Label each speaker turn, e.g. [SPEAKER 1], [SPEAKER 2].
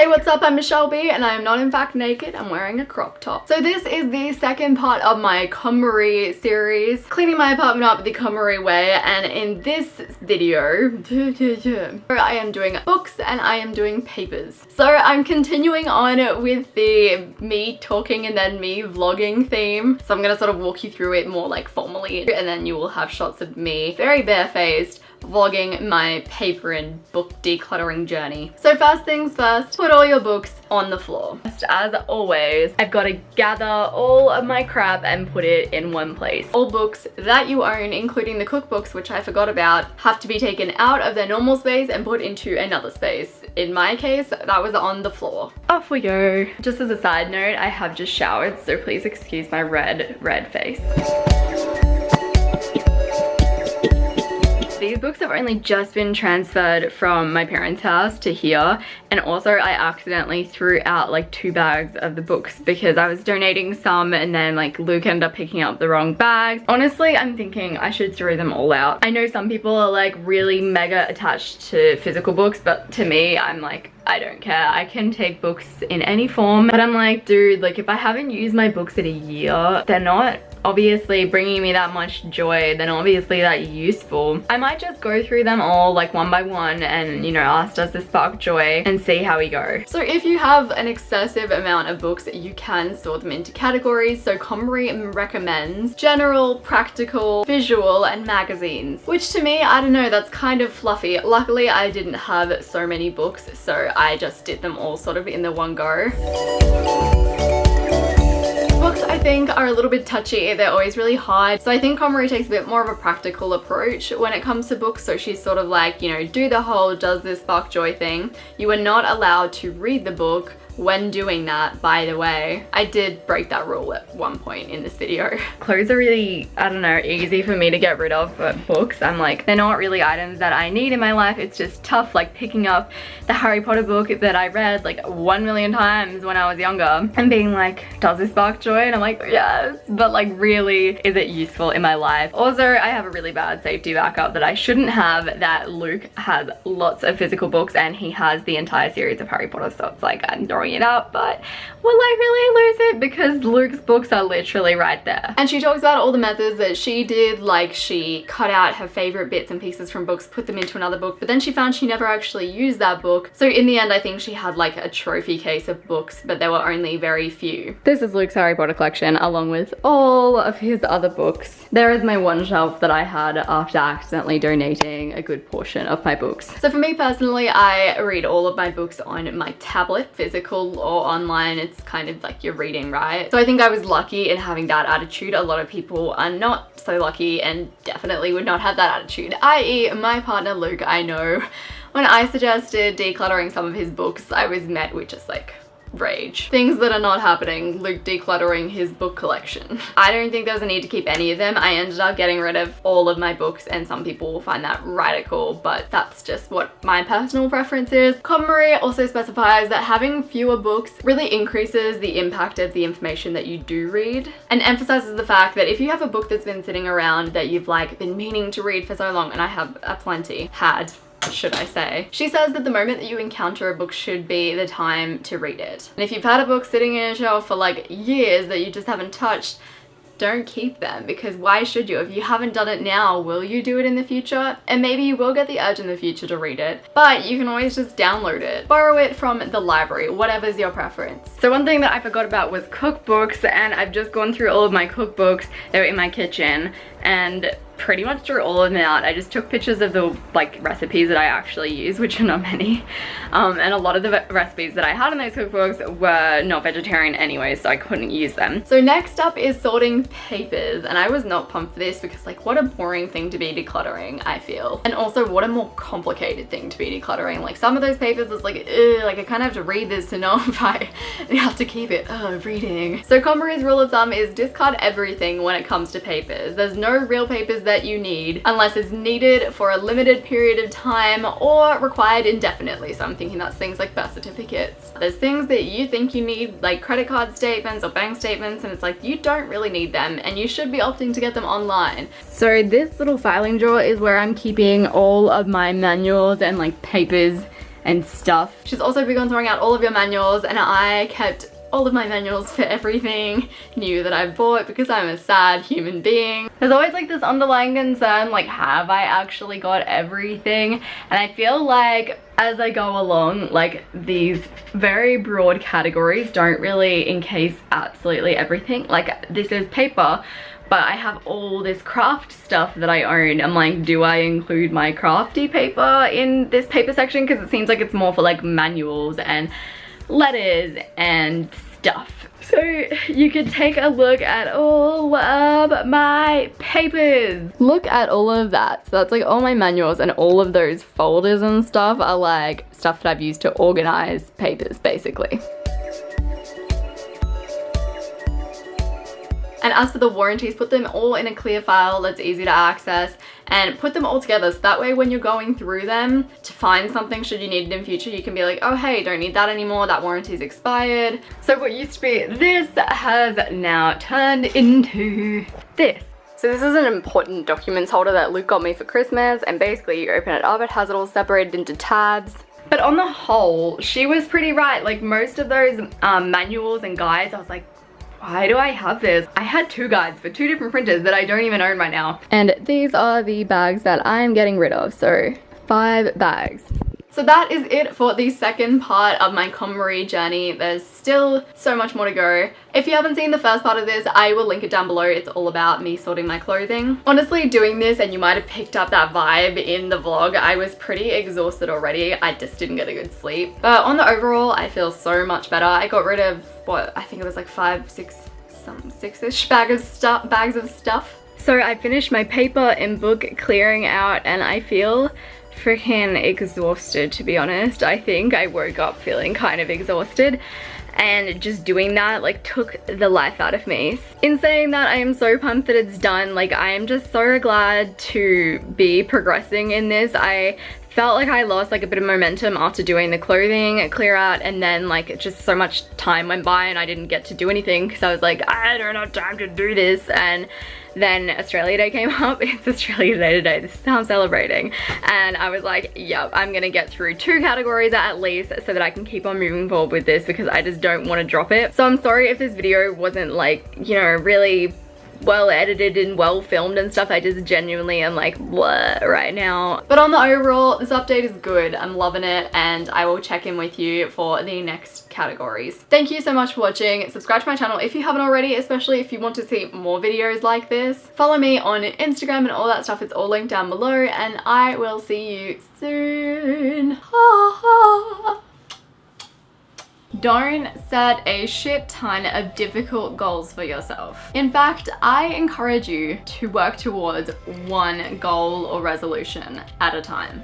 [SPEAKER 1] Hey, what's up? I'm Michelle B and I am not in fact naked. I'm wearing a crop top. So this is the second part of my Konmari series, cleaning my apartment up the Konmari way, and in this video, I am doing books and I am doing papers. So I'm continuing on with the me talking and then me vlogging theme. So I'm gonna sort of walk you through it more like formally, and then you will have shots of me very barefaced vlogging my paper and book decluttering journey. So first things first, put all your books on the floor. Just as always, I've got to gather all of my crap and put it in one place. All books that you own, including the cookbooks, which I forgot about, have to be taken out of their normal space and put into another space. In my case, that was on the floor. Off we go. Just as a side note, I have just showered, so please excuse my red face. These books have only just been transferred from my parents' house to here, and also I accidentally threw out like 2 bags of the books because I was donating some and then like Luke ended up picking up the wrong bags. Honestly, I'm thinking I should throw them all out. I know some people are like really mega attached to physical books, but to me, I'm like, I don't care. I can take books in any form, but I'm like, dude, like if I haven't used my books in a year, they're not obviously bringing me that much joy, then obviously that useful. I might just go through them all like one by one and, you know, ask, does this spark joy, and see how we go. So if you have an excessive amount of books, you can sort them into categories. So Konmari recommends general, practical, visual, and magazines, which to me, I don't know, that's kind of fluffy. Luckily, I didn't have so many books, so I just did them all sort of in the one go. Books, I think, are a little bit touchy. They're always really hard. So I think Konmari takes a bit more of a practical approach when it comes to books. So she's sort of like, you know, do the whole does this spark joy thing. You are not allowed to read the book when doing that, by the way. I did break that rule at one point in this video. Clothes are really, I don't know, easy for me to get rid of, but books, I'm like, they're not really items that I need in my life. It's just tough, like picking up the Harry Potter book that I read like 1 million times when I was younger and being like, does this spark joy? And I'm like, yes, but like really, is it useful in my life? Also, I have a really bad safety backup that I shouldn't have, that Luke has lots of physical books and he has the entire series of Harry Potter, so it's like, I'm throwing it out, but will I really lose it? Because Luke's books are literally right there. And she talks about all the methods that she did, like she cut out her favorite bits and pieces from books, put them into another book, but then she found she never actually used that book. So in the end, I think she had like a trophy case of books, but there were only very few. This is Luke's Harry Potter collection along with all of his other books. There is my one shelf that I had after accidentally donating a good portion of my books. So for me personally, I read all of my books on my tablet, physical or online. It's kind of like you're reading, right? So I think I was lucky in having that attitude. A lot of people are not so lucky and definitely would not have that attitude, i.e. my partner Luke. I know when I suggested decluttering some of his books, I was met with just like rage. Things that are not happening. Luke decluttering his book collection. I don't think there was a need to keep any of them. I ended up getting rid of all of my books, and some people will find that radical, but that's just what my personal preference is. Konmari also specifies that having fewer books really increases the impact of the information that you do read, and emphasizes the fact that if you have a book that's been sitting around that you've like been meaning to read for so long, and I have plenty, should I say. She says that the moment that you encounter a book should be the time to read it. And if you've had a book sitting in a shelf for like years that you just haven't touched, don't keep them, because why should you? If you haven't done it now, will you do it in the future? And maybe you will get the urge in the future to read it, but you can always just download it, borrow it from the library, whatever's your preference. So one thing that I forgot about was cookbooks, and I've just gone through all of my cookbooks. They're in my kitchen, and pretty much threw all of them out. I just took pictures of the like recipes that I actually use, which are not many, and a lot of the recipes that I had in those cookbooks were not vegetarian anyway, so I couldn't use them. So next up is sorting papers, and I was not pumped for this because like what a boring thing to be decluttering, I feel, and also what a more complicated thing to be decluttering. Like some of those papers is like, like I kind of have to read this to know if I have to keep it. Reading. So Konmari's rule of thumb is discard everything when it comes to papers. There's no real papers that you need unless it's needed for a limited period of time or required indefinitely. So I'm thinking that's things like birth certificates. There's things that you think you need, like credit card statements or bank statements, and it's like you don't really need them and you should be opting to get them online. So this little filing drawer is where I'm keeping all of my manuals and like papers and stuff. She's also big on throwing out all of your manuals, and I kept all of my manuals for everything new that I bought because I'm a sad human being. There's always like this underlying concern, like, have I actually got everything? And I feel like as I go along, like, these very broad categories don't really encase absolutely everything. Like, this is paper, but I have all this craft stuff that I own. I'm like, do I include my crafty paper in this paper section? Because it seems like it's more for like manuals and letters and stuff. So you could take a look at all of my papers. Look at all of that. So that's like all my manuals, and all of those folders and stuff are like stuff that I've used to organize papers basically. And as for the warranties, put them all in a clear file that's easy to access, and put them all together so that way when you're going through them to find something should you need it in future, you can be like, oh hey, don't need that anymore, that warranty's expired. So what used to be this has now turned into this. So this is an important documents holder that Luke got me for Christmas, and basically you open it up, it has it all separated into tabs. But on the whole, she was pretty right. Like, most of those manuals and guides, I was like, why do I have this? I had 2 guides for 2 different printers that I don't even own right now. And these are the bags that I'm getting rid of, so 5 bags. So that is it for the second part of my Konmari journey. There's still so much more to go. If you haven't seen the first part of this, I will link it down below. It's all about me sorting my clothing. Honestly, doing this, and you might have picked up that vibe in the vlog, I was pretty exhausted already. I just didn't get a good sleep. But on the overall, I feel so much better. I got rid of, what, I think it was like 5, 6, some 6-ish bags of stuff. So I finished my paper and book clearing out, and I feel freaking exhausted, to be honest. I think I woke up feeling kind of exhausted, and just doing that like took the life out of me. In saying that, I am so pumped that it's done. Like, I am just so glad to be progressing in this. I felt like I lost like a bit of momentum after doing the clothing clear out, and then like just so much time went by and I didn't get to do anything because I was like, I don't have time to do this. And then Australia Day came up. It's Australia Day today. This is how I'm celebrating. And I was like, yep, I'm gonna get through 2 categories at least so that I can keep on moving forward with this, because I just don't want to drop it. So I'm sorry if this video wasn't like, you know, really well edited and well filmed and stuff. I just genuinely am like blah right now. But on the overall, this update is good. I'm loving it, and I will check in with you for the next categories. Thank you so much for watching. Subscribe to my channel if you haven't already, especially if you want to see more videos like this. Follow me on Instagram and all that stuff. It's all linked down below, and I will see you soon. Don't set a shit ton of difficult goals for yourself. In fact, I encourage you to work towards one goal or resolution at a time.